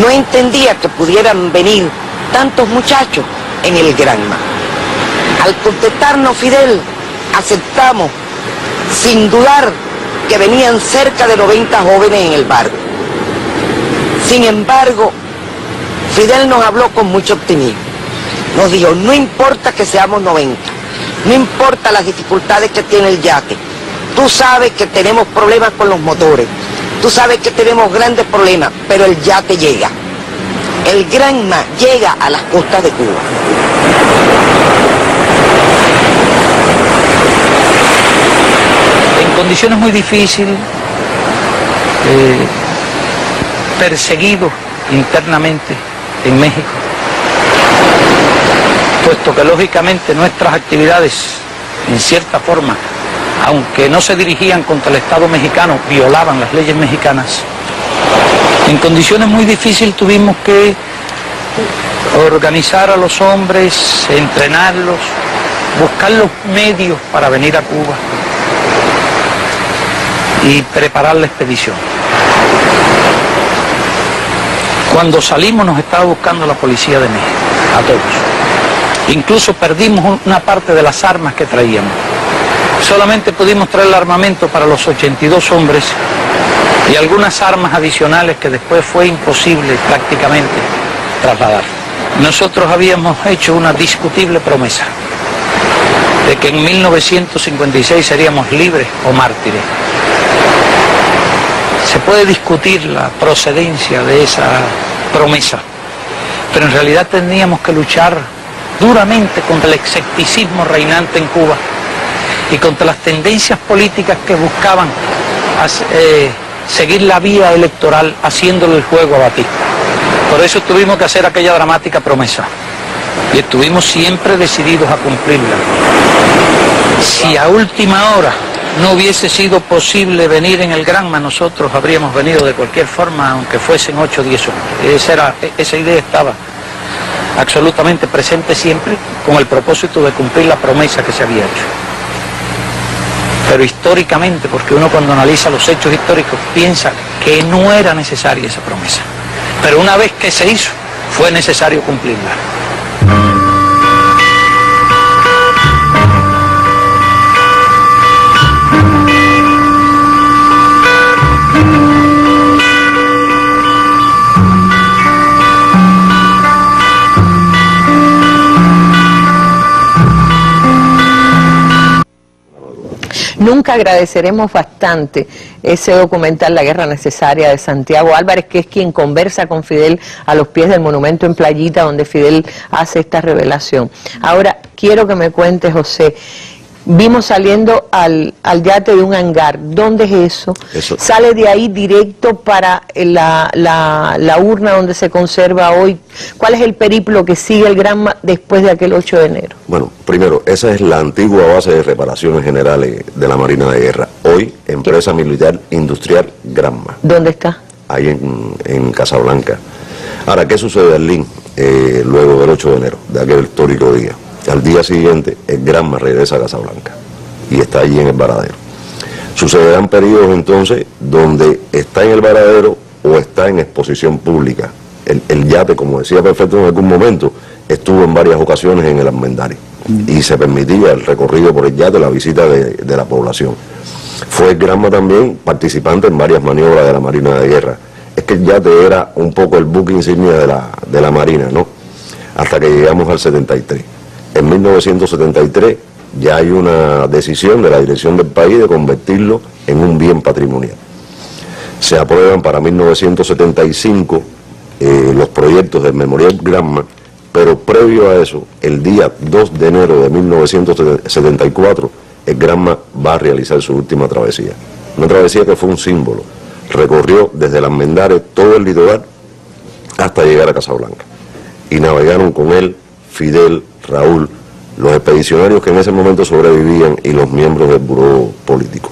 no entendía que pudieran venir tantos muchachos en el Granma. Al contestarnos Fidel, aceptamos, sin dudar, que venían cerca de 90 jóvenes en el barco. Sin embargo, Fidel nos habló con mucho optimismo. Nos dijo, no importa que seamos 90, no importa las dificultades que tiene el yate. Tú sabes que tenemos problemas con los motores, tú sabes que tenemos grandes problemas, pero el yate llega. El Granma llega a las costas de Cuba. En condiciones muy difíciles, perseguido internamente en México, puesto que lógicamente nuestras actividades, en cierta forma, aunque no se dirigían contra el Estado mexicano, violaban las leyes mexicanas. En condiciones muy difíciles tuvimos que organizar a los hombres, entrenarlos, buscar los medios para venir a Cuba y preparar la expedición. Cuando salimos nos estaba buscando la policía de México, a todos. Incluso perdimos una parte de las armas que traíamos. Solamente pudimos traer el armamento para los 82 hombres y algunas armas adicionales que después fue imposible prácticamente trasladar. Nosotros habíamos hecho una discutible promesa de que en 1956 seríamos libres o mártires. Se puede discutir la procedencia de esa promesa, pero en realidad teníamos que luchar duramente contra el escepticismo reinante en Cuba y contra las tendencias políticas que buscaban seguir la vía electoral haciéndole el juego a Batista. Por eso tuvimos que hacer aquella dramática promesa y estuvimos siempre decididos a cumplirla. Si a última hora no hubiese sido posible venir en el Granma, nosotros habríamos venido de cualquier forma, aunque fuesen 8 o 10 hombres. Esa idea estaba absolutamente presente siempre, con el propósito de cumplir la promesa que se había hecho. Pero históricamente, porque uno cuando analiza los hechos históricos piensa que no era necesaria esa promesa. Pero una vez que se hizo, fue necesario cumplirla. Nunca agradeceremos bastante ese documental La Guerra Necesaria de Santiago Álvarez, que es quien conversa con Fidel a los pies del monumento en Playita, donde Fidel hace esta revelación. Ahora, quiero que me cuente, José, vimos saliendo al yate de un hangar. ¿Dónde es eso? Sale de ahí directo para la urna donde se conserva hoy. ¿Cuál es el periplo que sigue el Granma después de aquel 8 de enero? Bueno, primero, esa es la antigua base de reparaciones generales de la Marina de Guerra. Hoy, Empresa Militar Industrial Granma. ¿Dónde está? Ahí en Casablanca. Ahora, ¿qué sucede, Arlín, luego del 8 de enero, de aquel histórico día? Al día siguiente, el Granma regresa a Casablanca y está allí en el varadero. Sucederán periodos entonces donde está en el varadero o está en exposición pública. El yate, como decía Perfecto en algún momento, estuvo en varias ocasiones en el Armendáriz y se permitía el recorrido por el yate, la visita de la población. Fue el Granma también participante en varias maniobras de la Marina de Guerra. Es que el yate era un poco el buque insignia de la Marina, ¿no? Hasta que llegamos al 73. En 1973 ya hay una decisión de la dirección del país de convertirlo en un bien patrimonial. Se aprueban para 1975 los proyectos del Memorial Granma, pero previo a eso, el día 2 de enero de 1974, el Granma va a realizar su última travesía. Una travesía que fue un símbolo. Recorrió desde las Armendáriz todo el litoral hasta llegar a Casablanca. Y navegaron con él Fidel, Raúl, los expedicionarios que en ese momento sobrevivían y los miembros del buró político.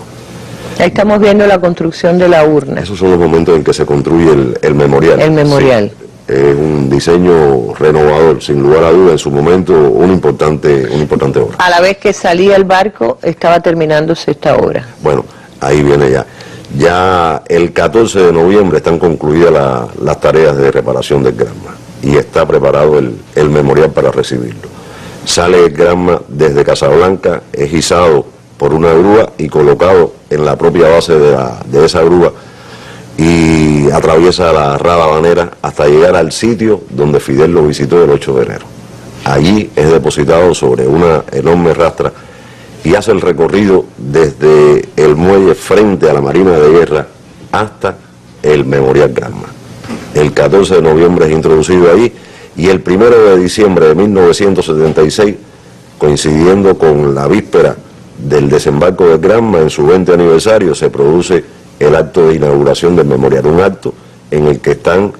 Ahí estamos viendo la construcción de la urna. Esos son los momentos en que se construye el memorial. El memorial. Sí. Es un diseño renovador, sin lugar a duda, en su momento una importante obra. A la vez que salía el barco, estaba terminándose esta obra. Bueno, ahí viene ya. Ya el 14 de noviembre están concluidas las tareas de reparación del Granma y está preparado el memorial para recibirlo. Sale el Granma desde Casablanca, es izado por una grúa y colocado en la propia base de esa grúa y atraviesa la Rada Habanera hasta llegar al sitio donde Fidel lo visitó el 8 de enero. Allí es depositado sobre una enorme rastra y hace el recorrido desde el muelle frente a la Marina de Guerra hasta el Memorial Granma. El 14 de noviembre es introducido allí y el 1 de diciembre de 1976, coincidiendo con la víspera del desembarco de Granma en su 20 aniversario, se produce el acto de inauguración del memorial, un acto en el que están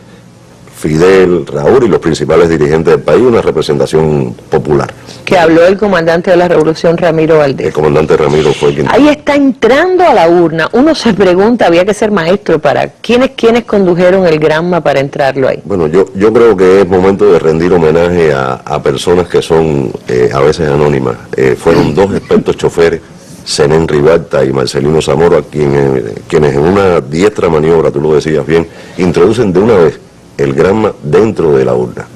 Fidel, Raúl y los principales dirigentes del país, una representación popular. Que habló el comandante de la Revolución, Ramiro Valdés. El comandante Ramiro fue quien... Ahí está entrando a la urna. Uno se pregunta, había que ser maestro para... ¿Quiénes condujeron el Granma para entrarlo ahí? Bueno, yo creo que es momento de rendir homenaje a personas que son a veces anónimas. Fueron dos expertos choferes, Zenén Ribalta y Marcelino Zamora, quienes en una diestra maniobra, tú lo decías bien, introducen de una vez el Granma dentro de la urna.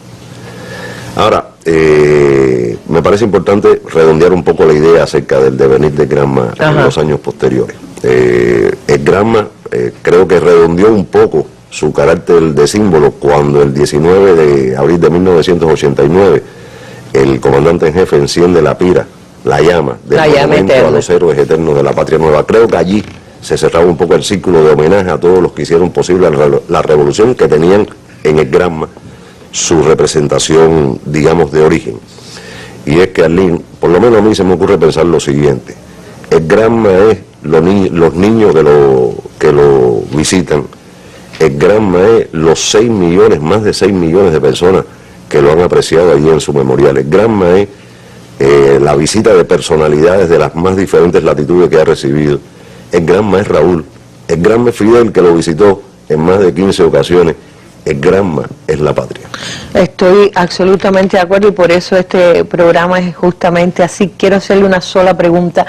Ahora, me parece importante redondear un poco la idea acerca del devenir del Granma en los años posteriores. El Granma creo que redondeó un poco su carácter de símbolo cuando el 19 de abril de 1989 el comandante en jefe enciende la pira, la llama del monumento a los héroes eternos de la Patria Nueva. Creo que allí se cerraba un poco el círculo de homenaje a todos los que hicieron posible la revolución, que tenían en el Granma su representación, digamos, de origen. Y es que, Arlene, por lo menos a mí se me ocurre pensar lo siguiente: el Granma es los niños que lo visitan, el Granma es los 6 millones, más de 6 millones de personas que lo han apreciado allí en su memorial. El Granma es la visita de personalidades de las más diferentes latitudes que ha recibido. El Granma es Raúl, el Granma es Fidel, que lo visitó en más de 15 ocasiones. El Granma es la patria. Estoy absolutamente de acuerdo y por eso este programa es justamente así. Quiero hacerle una sola pregunta.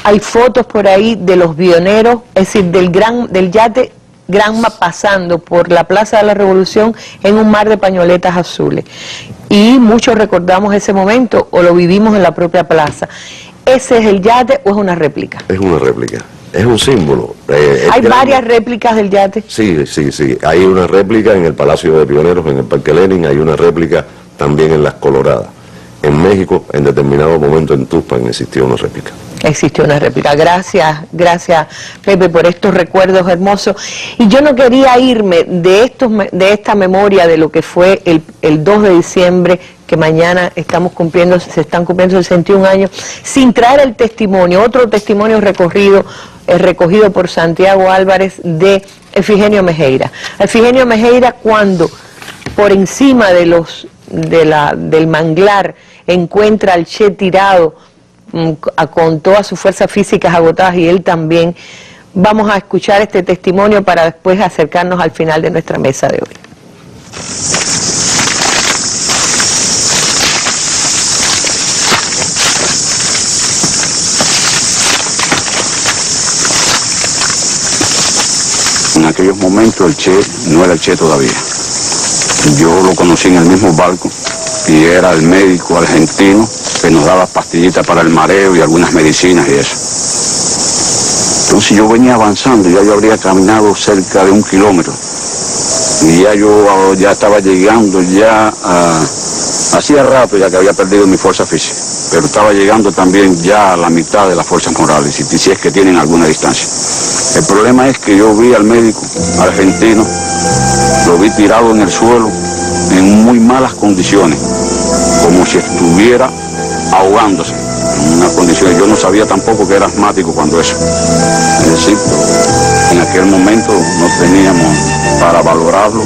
Hay fotos por ahí de los pioneros, es decir, del yate Granma pasando por la Plaza de la Revolución en un mar de pañoletas azules. Y muchos recordamos ese momento o lo vivimos en la propia plaza. ¿Ese es el yate o es una réplica? Es una réplica. Es un símbolo. ¿Hay varias réplicas del yate? Sí. Hay una réplica en el Palacio de Pioneros, en el Parque Lenin, hay una réplica también en Las Coloradas. En México, en determinado momento en Tuxpan, existió una réplica. Existió una réplica. Gracias, Pepe, por estos recuerdos hermosos. Y yo no quería irme de esta memoria de lo que fue el 2 de diciembre, que mañana se están cumpliendo 61 años, sin traer el testimonio, otro testimonio recogido por Santiago Álvarez de Efigenio Mejeira. Efigenio Mejeira, cuando por encima del manglar encuentra al Che tirado con todas sus fuerzas físicas agotadas y él también. Vamos a escuchar este testimonio para después acercarnos al final de nuestra mesa de hoy. En aquellos momentos el Che no era el Che todavía. Yo lo conocí en el mismo barco y era el médico argentino que nos daba pastillitas para el mareo y algunas medicinas y eso. Entonces yo venía avanzando, ya yo habría caminado cerca de 1 kilómetro y ya estaba llegando hacía rato ya que había perdido mi fuerza física, pero estaba llegando también ya a la mitad de las fuerzas morales, si es que tienen alguna distancia. El problema es que yo vi al médico argentino, lo vi tirado en el suelo en muy malas condiciones, como si estuviera ahogándose, en una condición. Yo no sabía tampoco que era asmático cuando eso. Es decir, en aquel momento no teníamos para valorarlo,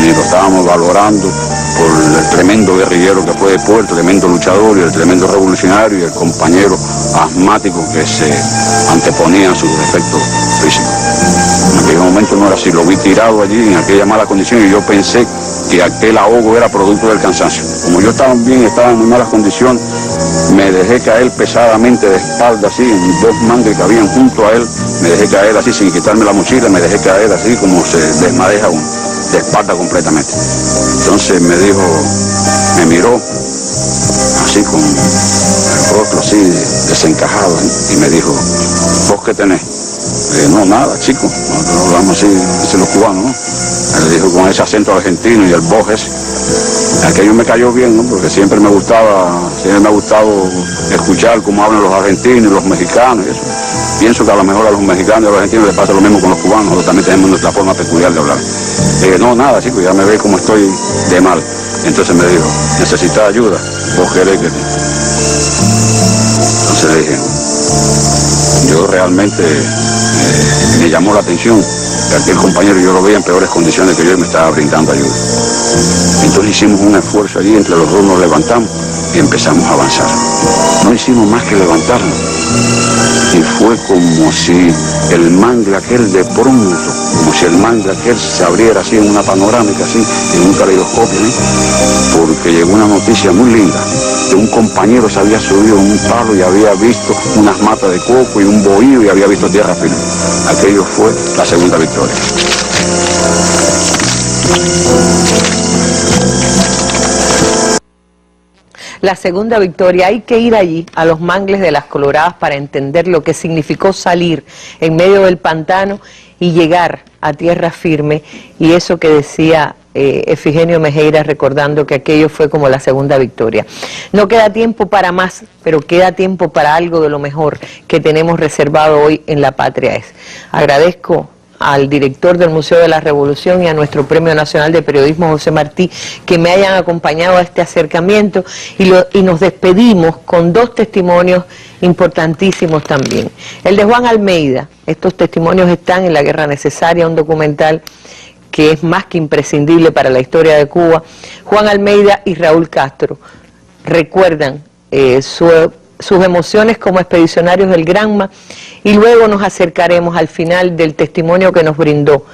ni lo estábamos valorando, por el tremendo guerrillero que fue después, el tremendo luchador y el tremendo revolucionario y el compañero asmático que se anteponía a sus defectos físicos. En aquel momento no era así, lo vi tirado allí en aquella mala condición y yo pensé que aquel ahogo era producto del cansancio. Como yo estaba en muy malas condiciones, me dejé caer pesadamente de espalda así, en dos mangles que habían junto a él, me dejé caer así sin quitarme la mochila, me dejé caer así como se desmadeja uno, de espalda completamente. Entonces me dijo, me miró así con el rostro así desencajado y me dijo, ¿vos qué tenés? No, nada, chico, nosotros hablamos así los cubanos, ¿no? Él dijo con ese acento argentino y el vos ese. Aquello me cayó bien, ¿no? Porque siempre me ha gustado escuchar cómo hablan los argentinos y los mexicanos y eso. Pienso que a lo mejor a los mexicanos y a los argentinos les pasa lo mismo con los cubanos, nosotros también tenemos nuestra forma peculiar de hablar. No, nada, chico, ya me ve como estoy de mal. Entonces me dijo, ¿necesitas ayuda? ¿Vos querés que...? Entonces le dije, yo realmente me llamó la atención que aquel compañero yo lo veía en peores condiciones que yo y me estaba brindando ayuda. Entonces hicimos un esfuerzo allí, entre los dos nos levantamos y empezamos a avanzar. No hicimos más que levantarnos y fue como si el mangle aquel de pronto, como si el mangle aquel se abriera así en una panorámica, así, en un caleidoscopio, ¿eh? Porque llegó una noticia muy linda. Que un compañero se había subido en un palo y había visto unas matas de coco y un bohío y había visto tierra firme. Aquello fue la segunda victoria. La segunda victoria, hay que ir allí a los mangles de las Coloradas para entender lo que significó salir en medio del pantano y llegar a tierra firme, y eso que decía Efigenio Mejeira, recordando que aquello fue como la segunda victoria. No queda tiempo para más, pero queda tiempo para algo de lo mejor que tenemos reservado hoy en La Patria Es. Agradezco al director del Museo de la Revolución y a nuestro Premio Nacional de Periodismo, José Martí, que me hayan acompañado a este acercamiento, y nos despedimos con dos testimonios importantísimos también. El de Juan Almeida. Estos testimonios están en La Guerra Necesaria, un documental que es más que imprescindible para la historia de Cuba. Juan Almeida y Raúl Castro recuerdan sus emociones como expedicionarios del Granma, y luego nos acercaremos al final del testimonio que nos brindó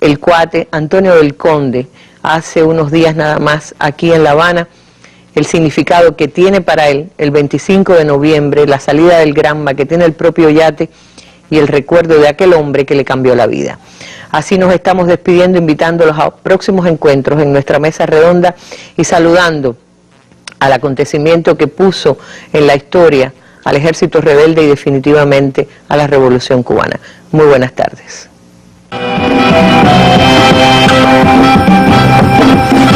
el cuate Antonio del Conde hace unos días nada más aquí en La Habana, el significado que tiene para él el 25 de noviembre, la salida del Granma, que tiene el propio yate, y el recuerdo de aquel hombre que le cambió la vida. Así nos estamos despidiendo, invitándolos a próximos encuentros en nuestra mesa redonda y saludando al acontecimiento que puso en la historia al ejército rebelde y definitivamente a la Revolución Cubana. Muy buenas tardes.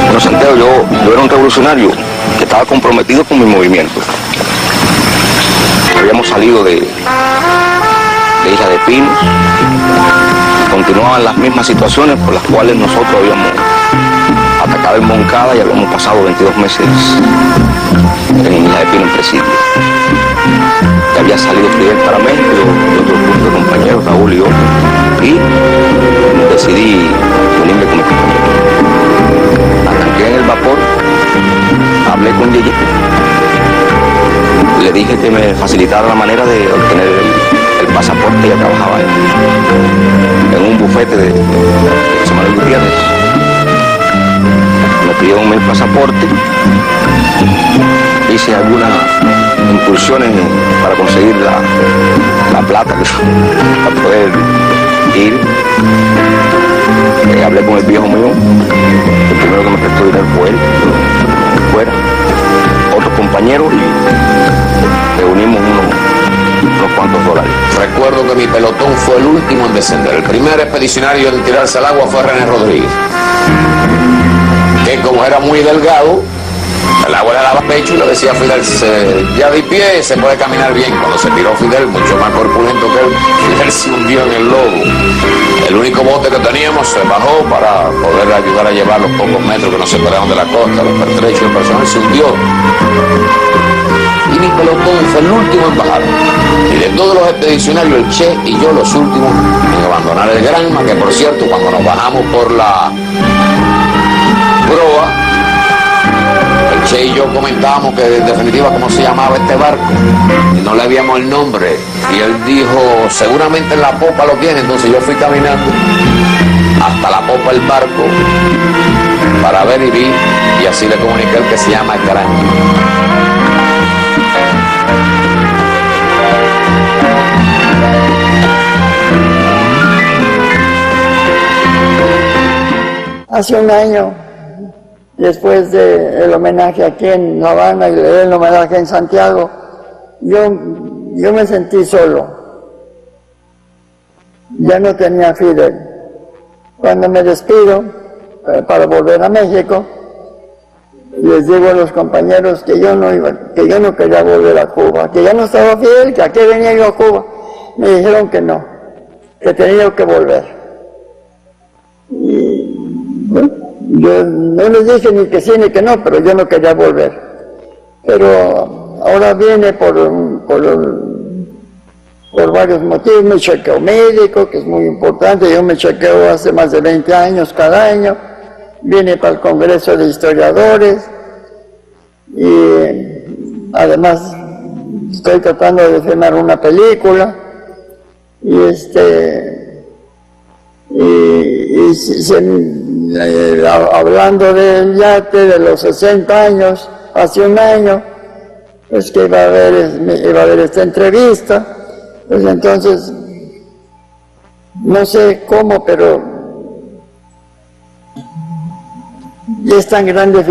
Bueno, Santiago, yo era un revolucionario que estaba comprometido con mi movimiento. Habíamos salido de Isla de Pinos, continuaban las mismas situaciones por las cuales nosotros habíamos atacado en Moncada y habíamos pasado 22 meses en Isla de Pinos en presidio. Ya había salido Fidel para México y otro grupo de compañeros, Raúl y yo, y decidí unirme con mis compañeros. Arranqué en el vapor, hablé con Yeye, le dije que me facilitara la manera de obtener el pasaporte. Ya trabajaba en un bufete de José Manuel Gutiérrez. Me pidieron mi pasaporte, hice algunas incursiones para conseguir la plata para poder ir. Hablé con el viejo mío, el primero que me prestó dinero fue él, fuera, otros compañeros, y reunimos unos cuantos dólares. Recuerdo que mi pelotón fue el último en descender. El primer expedicionario en tirarse al agua fue René Rodríguez, que como era muy delgado, el agua le daba pecho y le decía a Fidel, ya de pie se puede caminar bien. Cuando se tiró Fidel, mucho más corpulento que él, Fidel se hundió en el lodo. El único bote que teníamos se bajó para poder ayudar a llevar los pocos metros que nos separaron de la costa, los pertrechos, el personal se hundió. Y mi pelotón fue el último en bajar. Y de todos los expedicionarios, el Che y yo los últimos en abandonar el Granma, que por cierto, cuando nos bajamos por la proa, Che y yo comentábamos que en definitiva cómo se llamaba este barco y no le habíamos el nombre y él dijo seguramente en la popa lo tiene. Entonces yo fui caminando hasta la popa del barco para ver y vi, y así le comuniqué el que se llama el Gran. Hace un año, después del homenaje aquí en La Habana y el homenaje en Santiago, yo me sentí solo. Ya no tenía Fidel. Cuando me despido para volver a México, les digo a los compañeros que yo no quería volver a Cuba, que ya no estaba Fidel, que a qué venía yo a Cuba. Me dijeron que no, que tenía que volver. Y bueno, yo no les dije ni que sí ni que no, pero yo no quería volver. Pero ahora viene por varios motivos. Me chequeo médico, que es muy importante. Yo me chequeo hace más de 20 años cada año. Viene para el Congreso de Historiadores. Y además estoy tratando de filmar una película. Hablando del yate de los 60 años, hace un año, pues que iba a haber esta entrevista. Pues entonces, no sé cómo, pero es tan grande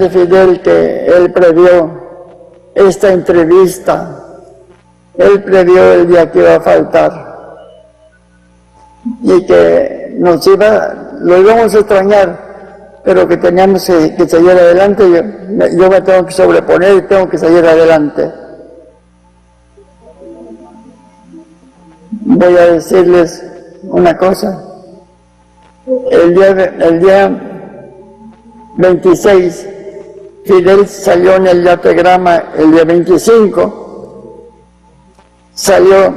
Fidel que él previó esta entrevista, él previó el día que iba a faltar y que lo íbamos a extrañar, pero que teníamos que seguir adelante. Yo me tengo que sobreponer y tengo que seguir adelante. Voy a decirles una cosa. El día 26, Fidel salió en el yategrama. El día 25, salió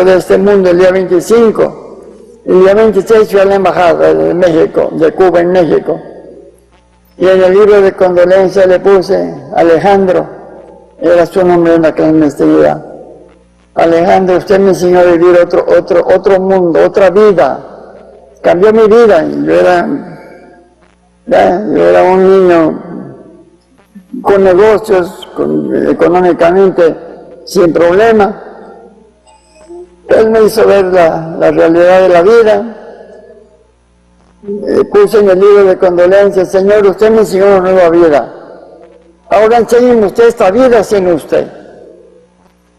de este mundo el día 25. El día 26 fui a la embajada de México, de Cuba en México. Y en el libro de condolencia le puse Alejandro, era su nombre en la clandestinidad. Alejandro, usted me enseñó a vivir otro mundo, otra vida. Cambió mi vida. Yo era un niño con negocios, económicamente sin problema. Él me hizo ver la realidad de la vida. Puse en el libro de condolencias, Señor, usted me enseñó una nueva vida. Ahora enséñeme usted esta vida sin usted.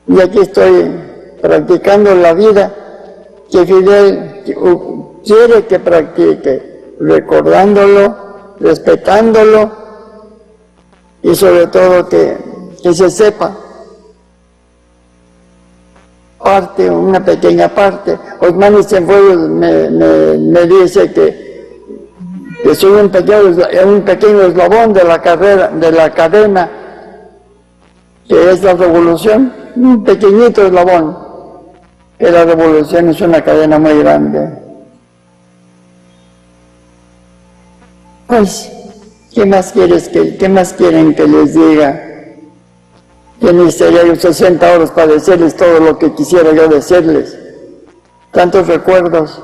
Y aquí estoy practicando la vida que Fidel quiere que practique, recordándolo, respetándolo y sobre todo que se sepa una pequeña parte. Osmani Cienfuegos me dice que soy un pequeño eslabón de la cadena que es la revolución, un pequeñito eslabón, que la revolución es una cadena muy grande. Pues, ¿qué más quieren que les diga? Que necesitaría yo 60 horas para decirles todo lo que quisiera yo decirles. Tantos recuerdos.